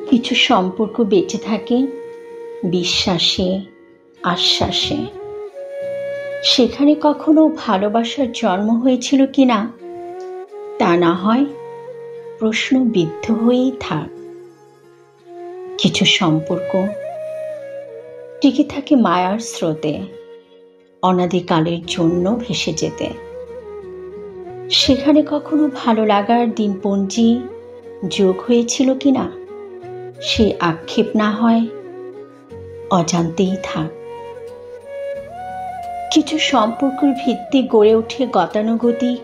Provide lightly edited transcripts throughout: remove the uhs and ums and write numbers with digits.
কিছু সম্পর্ক বেঁচে থাকে বিশ্বাসে, আশ্বাসে। সেখানে কখনো ভালোবাসার জন্ম হয়েছিল কিনা তা না হয় প্রশ্নবিদ্ধ হয়েই থাক। কিছু সম্পর্ক টিকে থাকে মায়ার স্রোতে, অনাদিকালের জন্য ভেসে যেতে। সেখানে কখনো ভালো লাগার দিনপঞ্জি যোগ হয়েছিল কিনা সে আক্ষেপ না হয় অজান্তেই থাক। কিছু সম্পর্কের ভিত্তি গড়ে ওঠে গতানুগতিক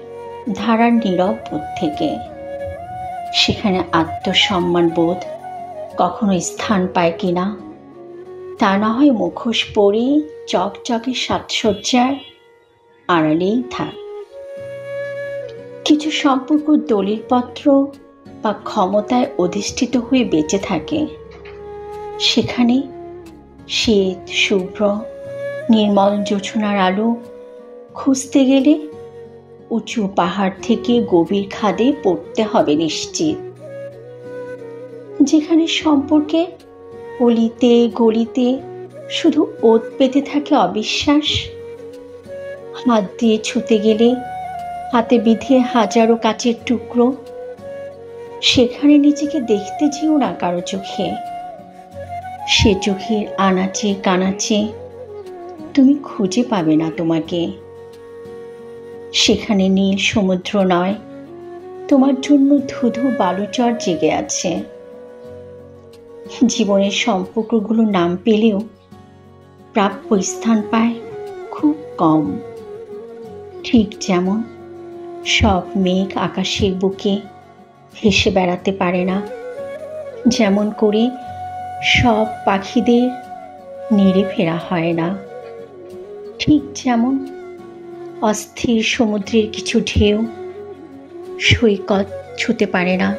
ধারার নীরব বোধ থেকে। সেখানে আত্মসম্মান বোধ কখনো স্থান পায় কিনা তা না হয় মুখোশ পরে চকচকে সাজসজ্জার আড়ালেই থাক। কিছু সম্পর্ক দলিলপত্র বা ক্ষমতায় অধিষ্ঠিত হয়ে বেঁচে থাকে। সেখানে শীত, শুভ্র, নির্মল জোছনার আলো খুঁজতে গেলে উঁচু পাহাড় থেকে গভীর খাদে পড়তে হবে নিশ্চিত। যেখানে সম্পর্কে অলিতে গলিতে শুধু ওত পেতে থাকে অবিশ্বাস, হাত দিয়ে ছুতে গেলে হাতে বিঁধে হাজারো কাচের টুকরো। সেখানে নিজেকে দেখতে যেও না কারো চোখে। সে চোখের আনাচে কানাচে তুমি খুঁজে পাবে না তোমাকে। সেখানে নীল সমুদ্র নয়, তোমার জন্য ধুধু বালুচর জেগে আছে। জীবনের সম্পর্কগুলো নাম পেলেও প্রাপ্য স্থান পায় খুব কম। ঠিক যেমন সব মেঘ আকাশের বুকে ভেসে বেড়াতে পারে না, যেমন করে সব পাখিদের নেড়ে ফেরা হয় না, ঠিক যেমন অস্থির সমুদ্রের কিছু ঢেউ সৈকত ছুঁতে পারে না।